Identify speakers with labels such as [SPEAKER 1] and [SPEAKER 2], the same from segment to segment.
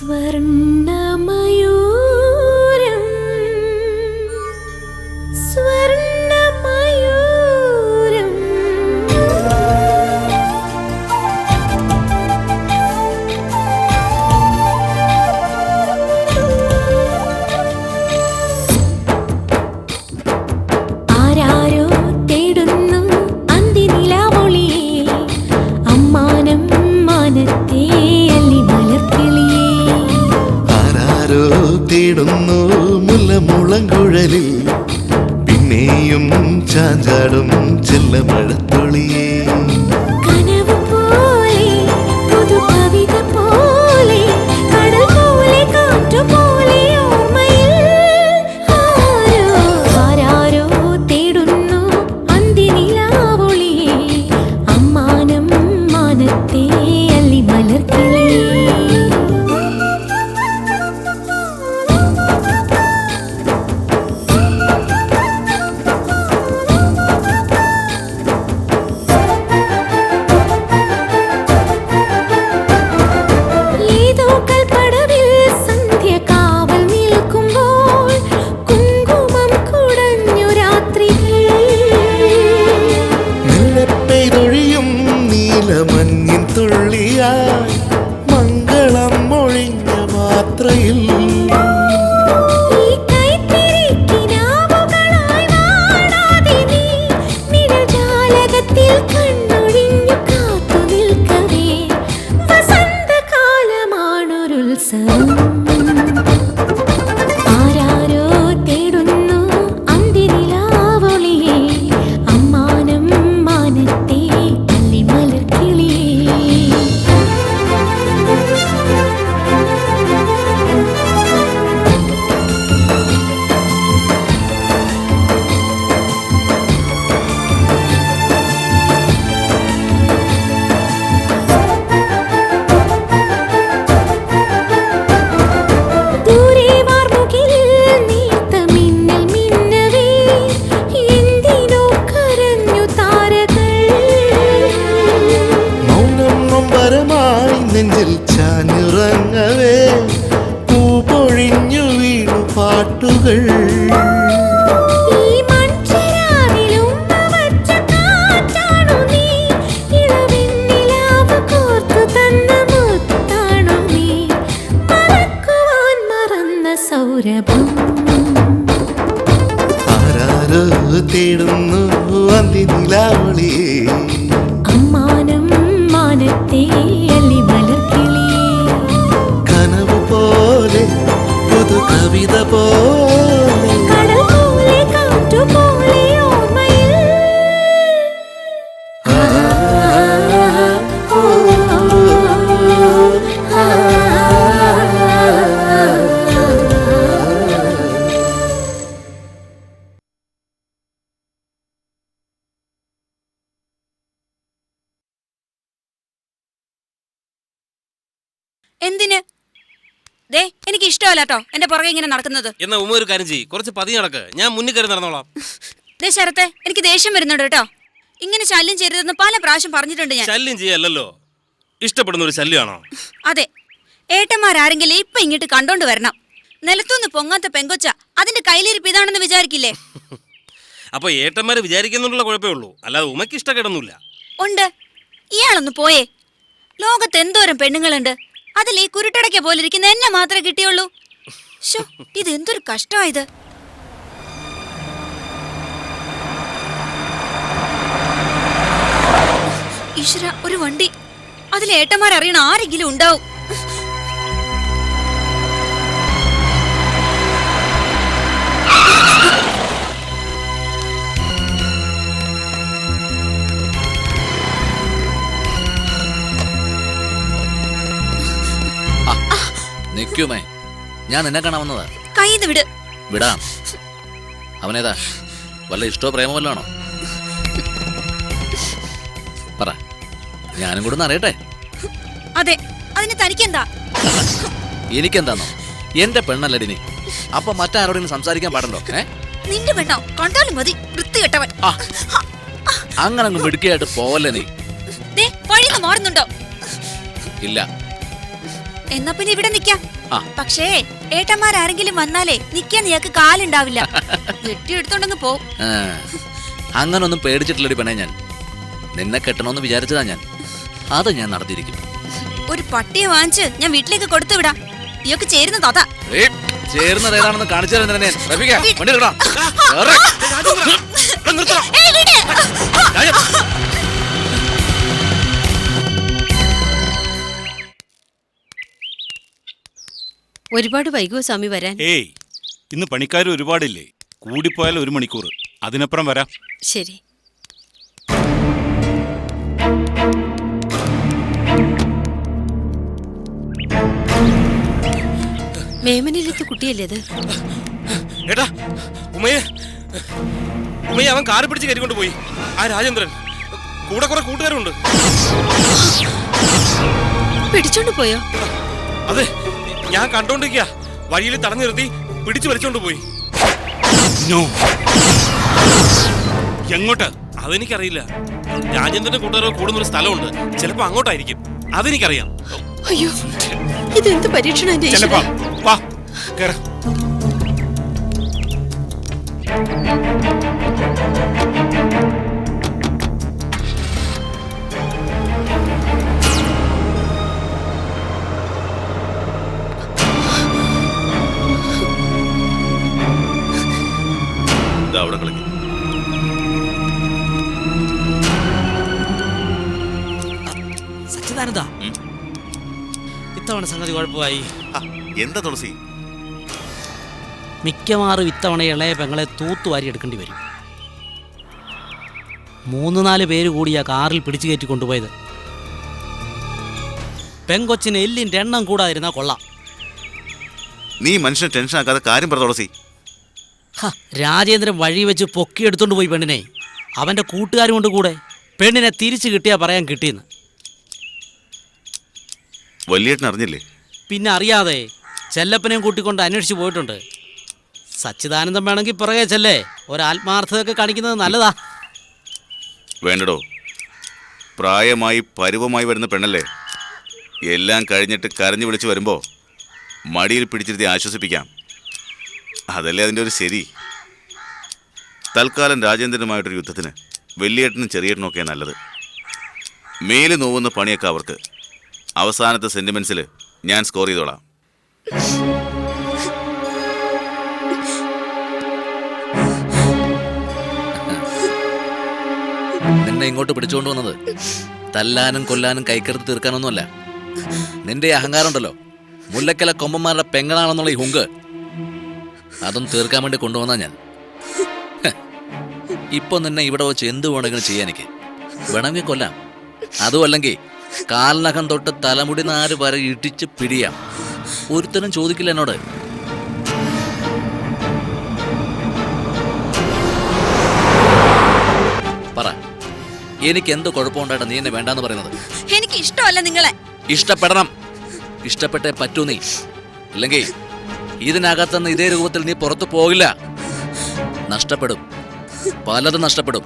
[SPEAKER 1] സ്വർണ്ണമയൂരം സ്വർണ്ണമയൂരം ആരാരോ തേടുന്നു അന്തിനിലാവൊളിയെ അമ്മാനം മാനത്തെ
[SPEAKER 2] തേടുന്നു മുല്ലമുളങ്കുഴലിൽ പിന്നെയും ചാഞ്ചാടും ചെല്ലമഴത്തുള്ളിയേ
[SPEAKER 1] കനവ് പോലെ പുതു കവിത പോലെ കടൽ പോലെ കാറ്റു പോലെ ഓർമ്മയിൽ ആരാരോ തേടുന്നു അന്തിനിലാവൊളിയെ അമ്മാനം മാനത്തെ അല്ലി മലർക്കിളിയേ
[SPEAKER 2] മഞ്ഞിൻ തുള്ളിയായി മംഗളം മൊഴിഞ്ഞ മാത്രയിൽ
[SPEAKER 1] വസന്തകാലമാണൊരുത്സവം
[SPEAKER 2] നെഞ്ചിൽ ചാഞ്ഞുറങ്ങവേ പൂ പൊഴിഞ്ഞു വീണു പാട്ടുകൾ ആരാരോ തേടുന്നു അന്തിനിലാവൊളിയെ
[SPEAKER 1] അമ്മാനം മാനത്തെ അല്ലി മലർക്കിളിയേ
[SPEAKER 2] കനവ് പോലെ പുതു കവിത പോലെ
[SPEAKER 1] കടൽ പോലെ കാറ്റു പോലെ ഓർമ്മയിൽ
[SPEAKER 3] എന്തിന്? ദേ എനിക്ക് ഇഷ്ടമല്ല കേട്ടോ എന്റെ പുറകെ ഇങ്ങനെ നടക്കുന്നത്.
[SPEAKER 4] എന്നാ ഉമ്മ ഒരു കാര്യം ചെയ്യ്, കുറച്ച് പതിയെ നടക്ക്, ഞാൻ മുന്നിൽ കയറി നടന്നോളാം.
[SPEAKER 3] ദേ ശരത്തെ, എനിക്ക് ദേഷ്യം വരുന്നുണ്ട് കേട്ടോ. ഇങ്ങനെ ശല്യം ചെയ്യരുതെന്ന് പല പ്രാവശ്യം പറഞ്ഞിട്ടുണ്ട് ഞാൻ.
[SPEAKER 4] ശല്യം ചെയ്യല്ലോ, ഇഷ്ടപ്പെടുന്ന ഒരു ശല്യമാണോ?
[SPEAKER 3] അതെ, ഏട്ടന്മാരാരെങ്കിലും ഇപ്പൊ ഇങ്ങോട്ട് കണ്ടോണ്ട് വരണം. നിലത്തുനിന്ന് പൊങ്ങാത്ത പെങ്കൊച്ച അതിന്റെ കയ്യിലിരിപ്പ് ഇതാണെന്ന് വിചാരിക്കില്ലേ?
[SPEAKER 4] അപ്പൊ ഏട്ടന്മാരെ വിചാരിക്കുന്നുള്ള കുഴപ്പമേ ഉള്ളൂ, അല്ലാതെ ഉമ്മയ്ക്ക് ഇഷ്ടക്കേടൊന്നുമില്ല.
[SPEAKER 3] ഉണ്ട്. ഇയാളൊന്ന് പോയേ. ലോകത്ത് എന്തോരം പെണ്ണുങ്ങളുണ്ട്, അതിൽ ഈ കുരുട്ടടയ്ക്ക പോലെ ഇരിക്കുന്ന എന്നെ മാത്രമേ കിട്ടിയുള്ളൂ. ഇത് എന്തൊരു കഷ്ടമായത്. ഈശ്വര, ഒരു വണ്ടി, അതിൽ ഏട്ടന്മാരറിയണ ആരെങ്കിലും ഉണ്ടാവും.
[SPEAKER 5] നിൽക്കുമേ, ഞാൻ നിന്നെ കാണാൻ വന്നതാ.
[SPEAKER 3] കൈന്ന് വിട്.
[SPEAKER 5] വിടാം. അവനേതാ? വല്ല ഇഷ്ടോ പ്രേമോ വല്ലാണോ? പറ, ഞാനും കൂടെ ഒന്ന് അറിയട്ടെ.
[SPEAKER 3] അതെ, അതിന് തനിക്കെന്താ?
[SPEAKER 5] എനിക്കെന്താന്നോ? എന്റെ പെണ്ണല്ലടി നീ, അപ്പൊ മറ്റാരോടും സംസാരിക്കാൻ പാടുണ്ടോ?
[SPEAKER 3] നിന്റെ പെണ്ണോ? കണ്ടാലും മതി, വൃത്തികെട്ടവൻ.
[SPEAKER 5] അങ്ങനെ അങ്ങ് മിടുക്കിയായിട്ട് പോവല്ലേ നീ.
[SPEAKER 3] വഴിന്ന് മാറുന്നുണ്ടോ?
[SPEAKER 5] ഇല്ല,
[SPEAKER 3] എന്നാ പിന്നെ ഇവിടെ നിക്കാം.
[SPEAKER 5] ആ.
[SPEAKER 3] പക്ഷേ ഏട്ടന്മാരാരെങ്കിലും വന്നാലേ നിക്കാൻ നീക്ക് കാലുണ്ടാവില്ല. വെട്ടിയെടുത്തോണ്ടങ്ങ് പോവും.
[SPEAKER 5] അങ്ങനൊന്നും പേടിച്ചിട്ടില്ലടി പെണ്ണേ. ഞാൻ നിന്നെ കെട്ടണമെന്ന് വിചാരിച്ചതാ ഞാൻ. അത് ഞാൻ നടത്തിയിരിക്കും.
[SPEAKER 3] ഒരു പട്ടിയെ വാങ്ങിച്ച് ഞാൻ വീട്ടിലേക്ക് കൊടുത്തു വിടാം. ഇയൊക്കെ ചേരുന്ന തോതാ.
[SPEAKER 5] ചേർന്നത് ഏതാണെന്ന് കാണിച്ചു തരാൻ ഞാൻ. റഫീഖ, വണ്ടി എടുക്കണം.
[SPEAKER 6] ഒരുപാട് വൈകുമോ സ്വാമി വരാൻ?
[SPEAKER 7] ഏയ്, ഇന്ന് പണിക്കാർ ഒരുപാടില്ലേ. കൂടിപ്പോയാൽ 1 മണിക്കൂർ, അതിനപ്പുറം വരാം.
[SPEAKER 6] ശരി. മേമനിലെത്ത കുട്ടിയല്ലേ അത്?
[SPEAKER 4] ഏട്ടാ, ഉമയെ അവൻ കാറ് പിടിച്ച് കയറ്റിക്കൊണ്ട് പോയി. ആ രാജേന്ദ്രൻ കൂടെ കുറെ കൂട്ടുകാരുണ്ട്.
[SPEAKER 6] പിടിച്ചോണ്ട് പോയോ?
[SPEAKER 4] അതെ, ഞാൻ കണ്ടോണ്ടിരിക്കുക. വഴിയിൽ തടഞ്ഞു നിർത്തി പിടിച്ചു വലിച്ചോണ്ട് പോയി.
[SPEAKER 7] എങ്ങോട്ട്?
[SPEAKER 4] അതെനിക്കറിയില്ല. രാജേന്ദ്രന്റെ കൂട്ടുകാരോ കൂടുന്നൊരു സ്ഥലമുണ്ട്. ചിലപ്പോ അങ്ങോട്ടായിരിക്കും. അതെനിക്കറിയാം.
[SPEAKER 6] അയ്യോ, ഇതെന്ത് പരീക്ഷണ?
[SPEAKER 7] ചിലപ്പോ വാ കേറ.
[SPEAKER 5] അവിടെ കളിക്കും.
[SPEAKER 8] സച്ചിദാനന്ദ, ഇത്തവണ സംഗതി കുഴപ്പമായി.
[SPEAKER 5] എന്താ തുളസി?
[SPEAKER 8] മിക്കവാറും ഇത്തവണ ഇളയ പെങ്ങളെ തൂത്തുവാരി എടുക്കേണ്ടി വരും. 3-4 പേര് കൂടിയാ കാറിൽ പിടിച്ചു കയറ്റി കൊണ്ടുപോയത്. പെങ്കൊച്ചിന് എല്ലിൻ്റെ എണ്ണം കൂടാതിരുന്നാ കൊള്ളാം.
[SPEAKER 9] നീ മനുഷ്യനെ ടെൻഷൻ ആക്കാതെ കാര്യം പറ തുളസി.
[SPEAKER 8] രാജേന്ദ്രൻ വഴി വെച്ച് പൊക്കിയെടുത്തോണ്ട് പോയി പെണ്ണിനെ. അവൻ്റെ കൂട്ടുകാരും കൊണ്ട് കൂടെ. പെണ്ണിനെ തിരിച്ചു കിട്ടിയാ പറയാൻ കിട്ടിയെന്ന്.
[SPEAKER 9] വലിയേട്ടൻ അറിഞ്ഞില്ലേ?
[SPEAKER 8] പിന്നെ അറിയാതെ ചെല്ലപ്പനെയും കൂട്ടിക്കൊണ്ട് അന്വേഷിച്ച് പോയിട്ടുണ്ട്. സച്ചിദാനന്ദം വേണമെങ്കിൽ പിറകെ ചെല്ലേ. ഒരാത്മാർത്ഥതൊക്കെ കാണിക്കുന്നത് നല്ലതാ.
[SPEAKER 9] വേണ്ടടോ, പ്രായമായി പരുവമായി വരുന്ന പെണ്ണല്ലേ. എല്ലാം കഴിഞ്ഞിട്ട് കരഞ്ഞു വിളിച്ച് വരുമ്പോൾ മടിയിൽ പിടിച്ചിരുത്തി ആശ്വസിപ്പിക്കാം. അതല്ലേ അതിൻ്റെ ഒരു ശരി. തൽക്കാലം രാജേന്ദ്രനുമായിട്ടൊരു യുദ്ധത്തിന് വലിയേട്ടനും ചെറിയേട്ടനും ഒക്കെ നല്ലത്. മേല് നോവുന്ന പണിയൊക്കെ അവർക്ക്. അവസാനത്തെ സെന്റിമെന്റ്സിൽ ഞാൻ സ്കോർ ചെയ്തോളാം.
[SPEAKER 5] നിന്നെ ഇങ്ങോട്ട് പിടിച്ചുകൊണ്ട് വന്നത് തല്ലാനും കൊല്ലാനും കൈക്കരുത്ത് തീർക്കാനൊന്നുമല്ല. നിന്റെ അഹങ്കാരം ഉണ്ടല്ലോ, മുല്ലക്കല കൊമ്പന്മാരുടെ പെങ്ങളാണെന്നുള്ള ഈ ഹുങ്ക്, അതൊന്നും തീർക്കാൻ വേണ്ടി കൊണ്ടുവന്നാ ഞാൻ. ഇപ്പൊ നിന്നെ ഇവിടെ വെച്ച് എന്ത് വേണമെങ്കിലും ചെയ്യാൻ എനിക്ക് വേണമെങ്കിൽ കൊല്ലാം. അതുമല്ലെങ്കിൽ കാലിനകം തൊട്ട് തലമുടി നാര് വരെ ഇടിച്ച് പിടിയാം. ഒരുത്തരും ചോദിക്കില്ല എന്നോട്. പറ, എനിക്ക് എന്ത് കുഴപ്പമുണ്ടായിട്ട് നീ എന്നെ വേണ്ടാന്ന് പറയുന്നത്?
[SPEAKER 3] എനിക്ക് ഇഷ്ടമല്ല നിങ്ങളെ.
[SPEAKER 5] ഇഷ്ടപ്പെടണം. ഇഷ്ടപ്പെട്ടേ പറ്റൂ നീ. ഇല്ലെങ്കിൽ ഇതിനകത്തുനിന്ന് ഇതേ രൂപത്തിൽ നീ പുറത്തു പോകില്ല. നഷ്ടപ്പെടും, പലതും നഷ്ടപ്പെടും.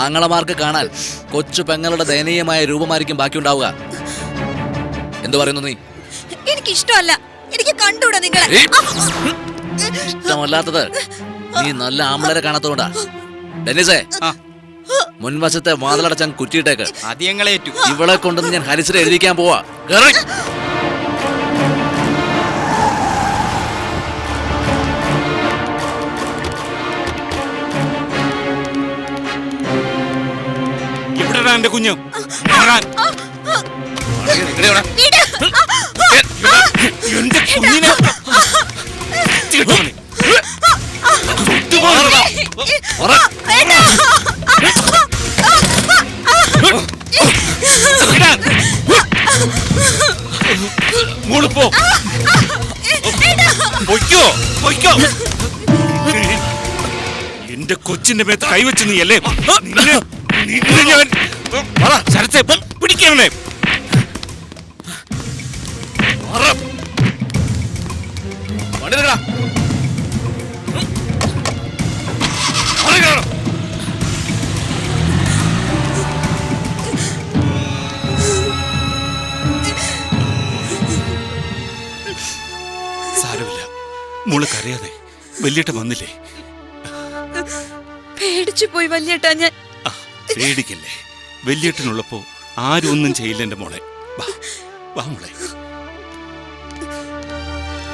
[SPEAKER 5] ആങ്ങളമാർക്ക് കാണാൻ കൊച്ചു പെങ്ങളുടെ ദയനീയമായ രൂപമായിരിക്കും ബാക്കിയുണ്ടാവുക. എന്തു പറയുന്നു നീ?
[SPEAKER 3] എനിക്ക് ഇഷ്ടമല്ല. എനിക്ക് കണ്ടൂടാ നിങ്ങളെ.
[SPEAKER 5] ഇഷ്ടമല്ലാത്തത് നീ നല്ല ആമ്പിളരെ കാണാത്തോണ്ടാ. ഡെന്നിസേ, മുൻവശത്തെ വാതിലടച്ചാൻ കുറ്റിയിട്ടേക്ക്. ഇവളെ കൊണ്ടൊന്ന് ഞാൻ ഹരിശ്രീ എഴുതിക്കാൻ പോവാ.
[SPEAKER 7] എവിടെടാ എന്റെ കുഞ്ഞു? എന്റെ കുഞ്ഞിനെ എന്റെ കൊച്ചിന്റെ മേത്ത് കൈവച്ച് നീ അല്ലേ? ഞാൻ ശരത്തെ പിടിക്കണേ. മോള് കരയാതെ. വല്യേട്ടൻ വന്നില്ലേ?
[SPEAKER 3] പേടിച്ചു പോയി വല്യേട്ടാ ഞാൻ.
[SPEAKER 7] ആ, പേടിക്കല്ലേ. വല്യേട്ടനുള്ളപ്പോ ആരും ഒന്നും ചെയ്യില്ല എന്റെ മോളെ. വാ വാ മോളെ,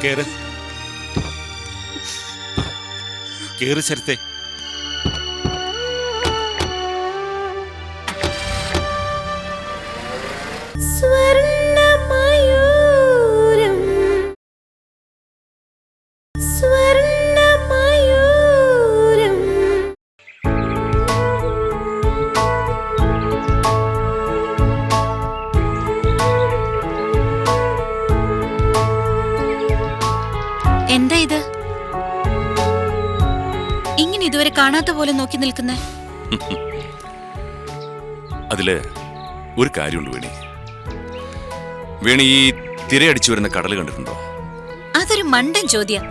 [SPEAKER 7] കേറ് കേറ് ശരത്തെ.
[SPEAKER 1] സ്വർണ്ണമയൂരം സ്വർണ്ണമയൂരം
[SPEAKER 3] എന്താ ഇത് ഇങ്ങനെ ഇതുവരെ കാണാത്ത പോലെ നോക്കി നിൽക്കുന്നേ?
[SPEAKER 10] അതില് ഒരു കാര്യമുണ്ട് വേണി. വേണി ഈ തിരയടിച്ചു വരുന്ന കടൽ കണ്ടിട്ടുണ്ടോ?
[SPEAKER 3] അതൊരു മണ്ടൻ ചോദ്യം.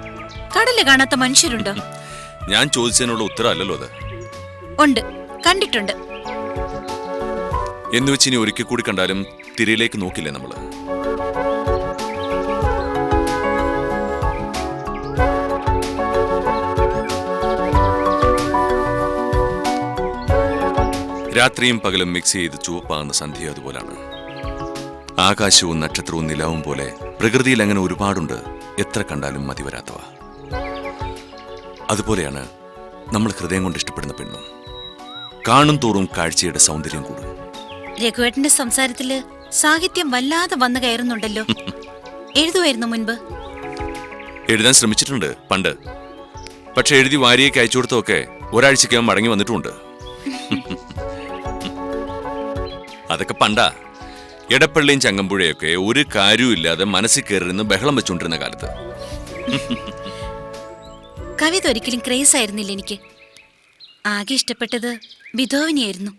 [SPEAKER 3] കടല് കാണാത്ത മനുഷ്യരുണ്ടോ?
[SPEAKER 10] ഞാൻ ചോദിച്ചതിനുള്ള ഉത്തരം അല്ലല്ലോ അത്.
[SPEAKER 3] ഉണ്ട്, കണ്ടിട്ടുണ്ട്.
[SPEAKER 10] എന്ന് വെച്ച് ഇനി ഒരിക്കൽ കൂടി കണ്ടാലും തിരയിലേക്ക് നോക്കില്ലേ നമ്മള്? രാത്രിയും പകലും മിക്സ് ചെയ്ത് ചുവപ്പാകുന്ന സന്ധ്യ അതുപോലാണ്. ആകാശവും നക്ഷത്രവും നിലാവും പോലെ പ്രകൃതിയിൽ അങ്ങനെ ഒരുപാടുണ്ട്, എത്ര കണ്ടാലും മതി വരാത്തവ. അതുപോലെയാണ് നമ്മൾ ഹൃദയം കൊണ്ട് ഇഷ്ടപ്പെടുന്ന പെണ്ണും. കാണും തോറും കാഴ്ചയുടെ സൗന്ദര്യം കൂടും.
[SPEAKER 3] രഘുവേട്ടന്റെ സംസാരത്തില് സാഹിത്യം വല്ലാതെ വന്നു കയറുന്നുണ്ടല്ലോ. എഴുതുമായിരുന്നു മുൻപ്?
[SPEAKER 10] എഴുതാൻ ശ്രമിച്ചിട്ടുണ്ട് പണ്ട്. പക്ഷെ എഴുതി വാരിയേക്ക് അയച്ചു കൊടുത്തൊക്കെ ഒരാഴ്ചക്കകം മടങ്ങി വന്നിട്ടുമുണ്ട്. അതൊക്കെ പണ്ടാ. എടപ്പള്ളിയും ചങ്ങമ്പുഴയൊക്കെ ഒരു കാര്യവും ഇല്ലാതെ മനസ്സിൽ കയറിയിരുന്ന് ബഹളം വെച്ചുകൊണ്ടിരുന്ന കാലത്ത്.
[SPEAKER 3] കവിത ഒരിക്കലും ക്രേസ് ആയിരുന്നില്ല എനിക്ക്. ആകെ ഇഷ്ടപ്പെട്ടത് ബിഥോവനെയായിരുന്നു.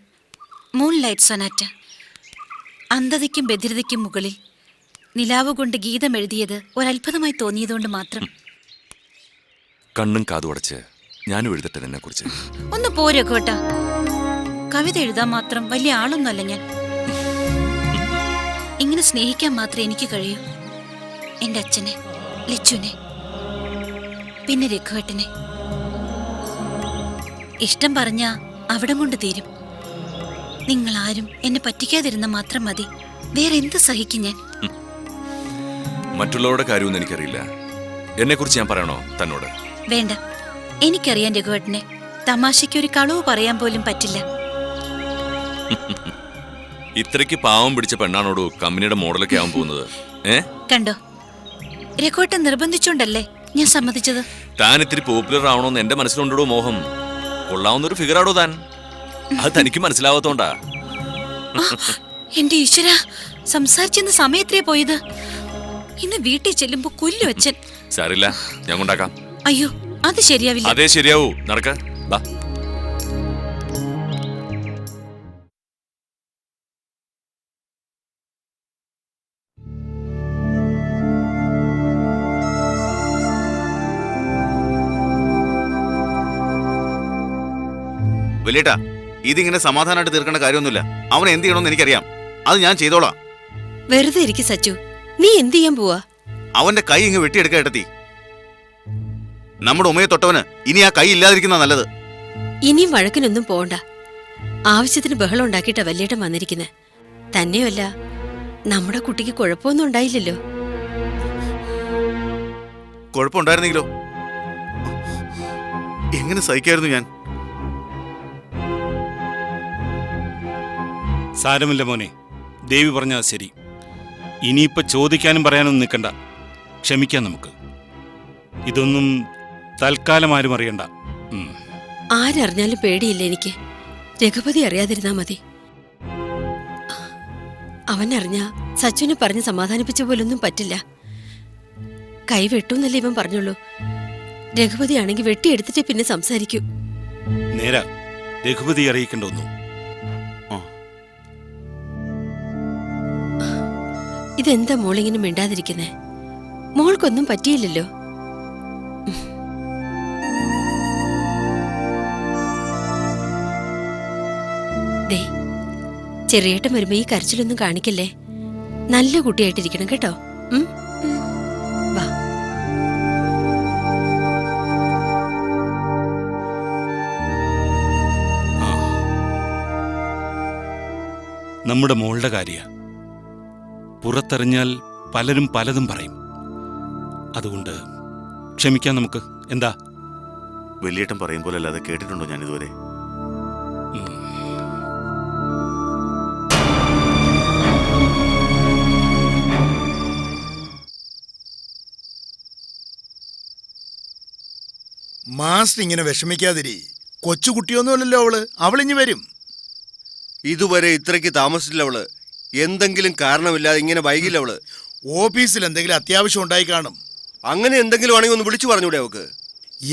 [SPEAKER 3] Moonlight Sonata. അന്ധതയ്ക്കും ബധിരതയ്ക്കും മുകളിൽ നിലാവ് കൊണ്ട് ഗീതം എഴുതിയത് ഒരത്ഭുതമായി തോന്നിയതുകൊണ്ട് മാത്രം.
[SPEAKER 10] കണ്ണും കാതുടച്ച് ഞാനും എഴുതട്ടെ എന്നെ കുറിച്ച്.
[SPEAKER 3] ഒന്ന് പോരോ കേട്ടാ. കവിത എഴുതാൻ മാത്രം വലിയ ആളൊന്നുമല്ല ഞാൻ. ഇങ്ങനെ സ്നേഹിക്കാൻ മാത്രമേ എനിക്ക് കഴിയൂ. എന്റെ അച്ഛനെ, ലച്ചുനെ, പിന്നെ രഘുവേട്ടനെ. ഇഷ്ടം പറഞ്ഞാ അവിടം കൊണ്ട് തീരും. നിങ്ങളാരും എന്നെ പറ്റിക്കാതിരുന്ന മാത്രം മതി. വേറെ എന്ത് സഹിക്കും ഞാൻ?
[SPEAKER 10] മറ്റുള്ളവരുടെ കാര്യമൊന്നും എനിക്കറിയില്ല. എന്നെ കുറിച്ച് ഞാൻ പറയണോ തന്നോട്?
[SPEAKER 3] വേണ്ട, എനിക്കറിയാൻ രഘുവേട്ടനെ. തമാശയ്ക്ക് ഒരു കളവ് പറയാൻ പോലും പറ്റില്ല.
[SPEAKER 10] ഇത്രയ്ക്ക് പാവം പിടിച്ച പെണ്ണാണോടോ കമ്പനിയുടെ മോഡലൊക്കെ ആവാൻ പോകുന്നത്?
[SPEAKER 3] കണ്ടോ, രഘുവേട്ടൻ നിർബന്ധിച്ചോണ്ടല്ലേ ഞാൻ സമ്മതിച്ചത്.
[SPEAKER 10] താൻ ഇത്തിരി പോപ്പുലർ ആവണോന്ന് എന്റെ മനസ്സിലുണ്ടോ മോഹം? കൊള്ളാവുന്നൊരു ഫിഗറാടോ താൻ. അത് തനിക്ക് മനസ്സിലാവാത്തോണ്ടാ.
[SPEAKER 3] എന്റെ ഈശ്വര, സംസാരിച്ചെന്ന സമയത്രേ പോയത്. ഇന്ന് വീട്ടിൽ ചെല്ലുമ്പോ കൊല്ലു അച്ഛൻ.
[SPEAKER 10] സാരില്ല, ഞാൻ കൊണ്ടാക്കാം.
[SPEAKER 3] അയ്യോ, അത് ശരിയാവില്ല.
[SPEAKER 10] അതേ ശരിയാവൂ. നടക്ക. ബാ.
[SPEAKER 9] വലിയേട്ടാ, ഇതിങ്ങനെ സമാധാനമായിട്ട് തീർക്കേണ്ട കാര്യമൊന്നുമില്ല. അവൻ എന്ത് ചെയ്യണമെന്ന് എനിക്കറിയാം. അത് ഞാൻ ചെയ്തോളാം.
[SPEAKER 6] വെറുതെ ഇരിക്കും സച്ചു. നീ എന്ത് ചെയ്യാൻ പോവാ?
[SPEAKER 9] അവന്റെ കൈ ഇങ്ങ് വെട്ടിയെടുക്കുക ഏട്ടത്തി. നമ്മുടെ ഉമ്മയെ തൊട്ടവന് ഇനി ആ കൈ ഇല്ലാതിരിക്കുന്ന നല്ലത്.
[SPEAKER 6] ഇനിയും വഴക്കിനൊന്നും പോണ്ട. ആവശ്യത്തിന് ബഹളം ഉണ്ടാക്കിയിട്ടാ വല്യേട്ടൻ വന്നിരിക്കുന്നത്. തന്നെയല്ല, നമ്മുടെ കുട്ടിക്ക് കുഴപ്പമൊന്നും ഉണ്ടായില്ലല്ലോ.
[SPEAKER 9] കുഴപ്പമുണ്ടായിരുന്നെങ്കിലോ എങ്ങനെ സഹിക്കായിരുന്നു ഞാൻ?
[SPEAKER 7] സാരമില്ല മോനെ, ദേവി പറഞ്ഞാൽ ശരി. ഇനിയിപ്പോ ചോദിക്കാനും പറയാനൊന്നും നിൽക്കണ്ട. ക്ഷമിക്കാം നമുക്ക്. ഇതൊന്നും തൽക്കാലം ആരും അറിയണ്ട.
[SPEAKER 6] ആരറിഞ്ഞാലും പേടിയില്ല എനിക്ക്. രഘുപതി അറിയാതിരുന്നാ മതി. അവനറിഞ്ഞ സച്ചുവിനെ പറഞ്ഞ് സമാധാനിപ്പിച്ച പോലൊന്നും പറ്റില്ല. കൈ വെട്ടൂന്നല്ലേ ഇവൻ പറഞ്ഞുള്ളൂ. രഘുപതി ആണെങ്കിൽ വെട്ടിയെടുത്തിട്ടേ പിന്നെ സംസാരിക്കൂ.
[SPEAKER 7] നേരാ, രഘുപതി അറിയിക്കേണ്ട ഒന്നും.
[SPEAKER 6] ഇതെന്താ മോളിങ്ങനെ മിണ്ടാതിരിക്കുന്നേ? മോൾക്കൊന്നും പറ്റിയില്ലല്ലോ. ദേ, ചെറിയേട്ടൻ വരുമ്പോ ഈ കരച്ചിലൊന്നും കാണിക്കല്ലേ. നല്ല കുട്ടിയായിട്ടിരിക്കണം കേട്ടോ. വാ.
[SPEAKER 7] നമ്മുടെ മോളുടെ കാര്യ. പുറത്തറിഞ്ഞാൽ പലരും പലതും പറയും. അതുകൊണ്ട് ക്ഷമിക്കാം നമുക്ക്. എന്താ?
[SPEAKER 9] വലിയേട്ടൻ പറയും പോലെ അല്ലാതെ കേട്ടിട്ടുണ്ടോ ഞാൻ ഇതുവരെ?
[SPEAKER 11] മാസ്റ്റർ ഇങ്ങനെ വിഷമിക്കാതിരി. കൊച്ചുകുട്ടിയൊന്നുമല്ലല്ലോ അവള്. അവളിഞ്ഞ് വരും.
[SPEAKER 12] ഇതുവരെ ഇത്രയ്ക്ക് താമസിച്ചില്ല അവള്. എന്തെങ്കിലും കാരണമില്ലാതെ ഇങ്ങനെ വൈകില്ല അവള്.
[SPEAKER 11] ഓഫീസിൽ എന്തെങ്കിലും അത്യാവശ്യം ഉണ്ടായി കാണും.
[SPEAKER 12] അങ്ങനെ എന്തെങ്കിലും ആണെങ്കിൽ ഒന്ന് വിളിച്ചു പറഞ്ഞൂടെ അവക്ക്?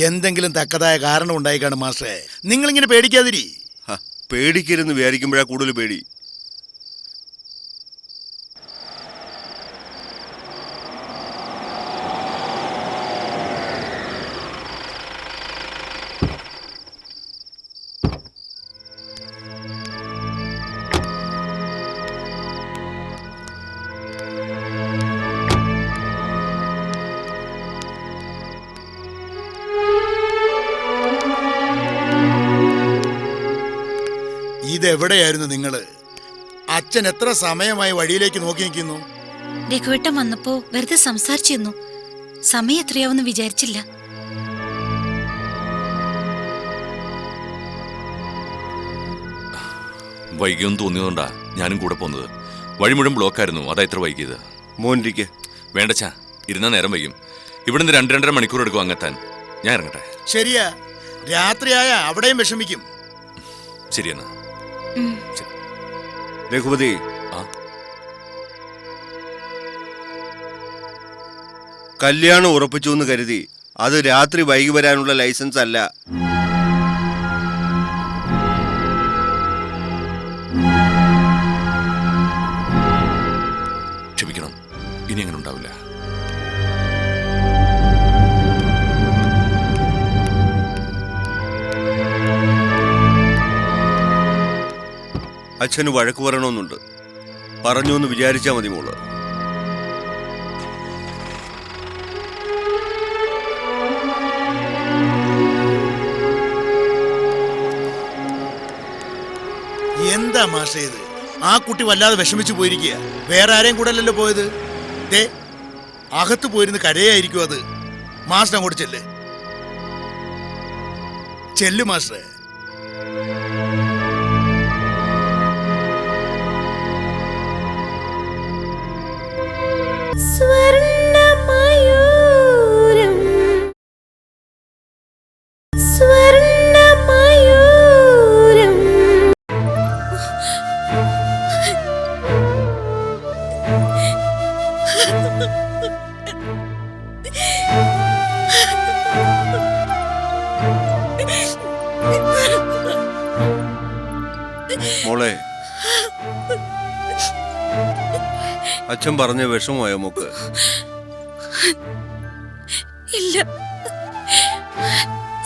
[SPEAKER 11] എന്തെങ്കിലും തക്കതായ കാരണം ഉണ്ടായി കാണും മാസ്റ്ററെ. നിങ്ങളിങ്ങനെ പേടിക്കാതിരി.
[SPEAKER 12] പേടിക്കരുന്ന് വിചാരിക്കുമ്പോഴാ കൂടുതൽ പേടി.
[SPEAKER 11] ഇതെവിടെയായിരുന്നു നിങ്ങള്? അച്ഛൻ എത്ര സമയമായി വഴിയിലേക്ക് നോക്കി നിൽക്കുന്നു.
[SPEAKER 3] രഘുവേട്ടൻ വന്നപ്പോ വെറുതെ സംസാരിച്ചിരുന്നു. സമയം എത്രയാവെന്ന് വിചാരിച്ചില്ല.
[SPEAKER 10] വൈകിയൊന്നും തോന്നിയതുകൊണ്ടാ ഞാനും കൂടെ പോകുന്നത്. വഴി മുഴുവൻ ബ്ലോക്കായിരുന്നു. അതാ ഇത്ര വൈകിയത്.
[SPEAKER 12] മോനിരിക്കെ.
[SPEAKER 10] വേണ്ടച്ചാ, ഇരുന്നാ നേരം വൈകും. ഇവിടുന്ന് 2-2.5 മണിക്കൂർ എടുക്കും അങ്ങെത്താൻ. ഞാൻ ഇറങ്ങട്ടെ.
[SPEAKER 11] ശരിയാ, രാത്രിയായ അവിടെയും വിഷമിക്കും.
[SPEAKER 10] ശരിയെന്നാ.
[SPEAKER 12] രഘുപതി, കല്യാണം ഉറപ്പിച്ചു എന്ന് കരുതി അത് രാത്രി വൈകി വരാനുള്ള ലൈസൻസ് അല്ല.
[SPEAKER 10] ക്ഷമിക്കണം, ഇനി അങ്ങനെ ഉണ്ടാവില്ല.
[SPEAKER 12] അച്ഛന് വഴക്ക് പറയണമെന്നുണ്ട്. പറഞ്ഞു എന്ന് വിചാരിച്ചാൽ മതി മോള്.
[SPEAKER 11] എന്താ മാഷേ ഇത്? ആ കുട്ടി വല്ലാതെ വിഷമിച്ചു പോയിരിക്കുക. വേറെ ആരെയും കൂടെ അല്ലല്ലോ പോയത്. ദേ, അകത്ത് പോയിരുന്ന് കരയായിരിക്കും അത്. മാസ്റ്റർ അങ്ങോട്ട് ചെല്ല്. ചെല്ലു മാസ്റ്ററെ.
[SPEAKER 1] സ്വർണ്ണമയൂരം സ്വർണ്ണമയൂരം
[SPEAKER 12] മോളെ, അച്ഛൻ പറഞ്ഞ വിഷമമായോ മോക്ക്?
[SPEAKER 3] ഇല്ല,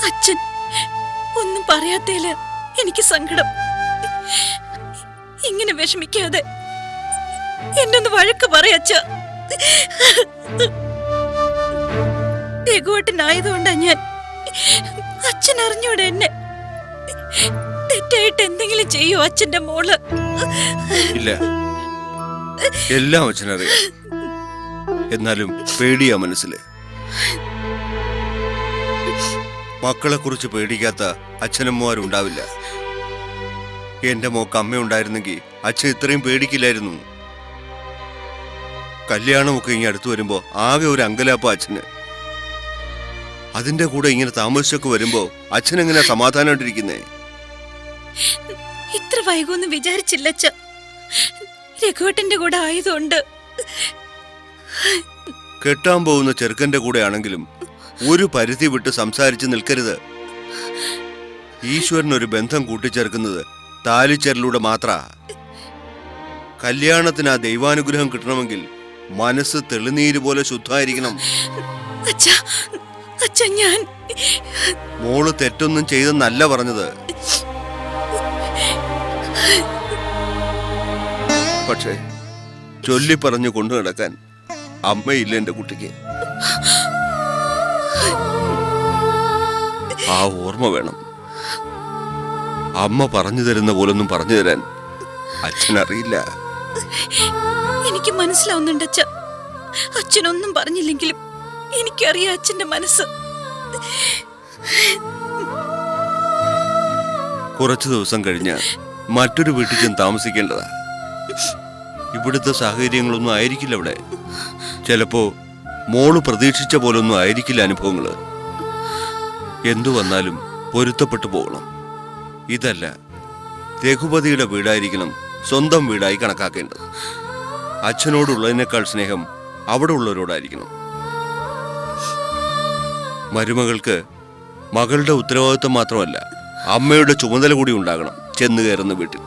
[SPEAKER 3] അച്ഛൻ ഒന്നും പറയാത്തേല എനിക്ക് സങ്കടം. ഇങ്ങനെ വിഷമിക്കാതെ എന്നൊന്ന് വഴക്ക് പറയച്ച. രഘുവേട്ടനായതുകൊണ്ടാ ഞാൻ. അച്ഛൻ അറിഞ്ഞൂടെ എന്നെ? തെറ്റായിട്ട് എന്തെങ്കിലും ചെയ്യോ അച്ഛന്റെ മോള്?
[SPEAKER 12] ഇല്ല, എല്ലാം അച്ഛനറിയാം. എന്നാലും പേടിയാ മനസ്സില്. മക്കളെ കുറിച്ച് പേടിക്കാത്ത അച്ഛനമ്മമാരുണ്ടാവില്ല. എന്റെ മോക്ക് അമ്മയുണ്ടായിരുന്നെങ്കിൽ അച്ഛൻ ഇത്രയും പേടിക്കില്ലായിരുന്നു. കല്യാണമൊക്കെ ഇങ്ങനെ അടുത്ത് വരുമ്പോ ആകെ ഒരു അങ്കലാപ്പ അച്ഛന്. അതിന്റെ കൂടെ ഇങ്ങനെ താമസിച്ചൊക്കെ വരുമ്പോ അച്ഛൻ എങ്ങനെ സമാധാനമായിട്ടിരിക്കുന്നേ?
[SPEAKER 3] ഇത്ര വൈകുമെന്ന് വിചാരിച്ചില്ല അച്ഛ. രഘുവേട്ടന്റെ കൂടെ ആയതുകൊണ്ട്.
[SPEAKER 12] കെട്ടാൻ പോകുന്ന ചെറുക്കന്റെ കൂടെ ആണെങ്കിലും ഒരു പരിധി വിട്ട് സംസാരിച്ച് നിൽക്കരുത്. ഈശ്വരൻ ഒരു ബന്ധം കൂട്ടിച്ചേർക്കുന്നത് താലിച്ചേരലൂടെ മാത്ര. കല്യാണത്തിന് ആ ദൈവാനുഗ്രഹം കിട്ടണമെങ്കിൽ മനസ്സ് തെളിനീര് പോലെ ശുദ്ധമായിരിക്കണം.
[SPEAKER 3] ഞാൻ
[SPEAKER 12] മോള് തെറ്റൊന്നും ചെയ്തെന്നല്ല പറഞ്ഞത്. പക്ഷേ ചൊല്ലി പറഞ്ഞു കൊണ്ടു നടക്കാൻ അമ്മയില്ല എന്റെ കുട്ടിക്ക്. ആ ഓർമ്മ വേണം. അമ്മ പറഞ്ഞു തരുന്ന പോലൊന്നും പറഞ്ഞു തരാൻ അച്ഛനറിയില്ല.
[SPEAKER 3] എനിക്ക് മനസ്സിലാവുന്നുണ്ട് അച്ഛ. അച്ഛനൊന്നും പറഞ്ഞില്ലെങ്കിലും എനിക്കറിയാം അച്ഛന്റെ മനസ്സ്.
[SPEAKER 12] കുറച്ചു ദിവസം കഴിഞ്ഞ് മറ്റൊരു വീട്ടിൽ ചെന്ന് താമസിക്കേണ്ടതാ. ഇവിടുത്തെ സാഹചര്യങ്ങളൊന്നും ആയിരിക്കില്ല ഇവിടെ. ചിലപ്പോ മോള് പ്രതീക്ഷിച്ച പോലൊന്നും ആയിരിക്കില്ല അനുഭവങ്ങള്. എന്തു വന്നാലും പൊരുത്തപ്പെട്ടു പോകണം. ഇതല്ല, രഘുപതിയുടെ വീടായിരിക്കണം സ്വന്തം വീടായി കണക്കാക്കേണ്ടത്. അച്ഛനോടുള്ളതിനേക്കാൾ സ്നേഹം അവിടെ ഉള്ളവരോടായിരിക്കണം. മരുമകൾക്ക് മകളുടെ ഉത്തരവാദിത്വം മാത്രമല്ല, അമ്മയുടെ ചുമതല കൂടി ഉണ്ടാകണം ചെന്ന് കയറുന്ന വീട്ടിൽ.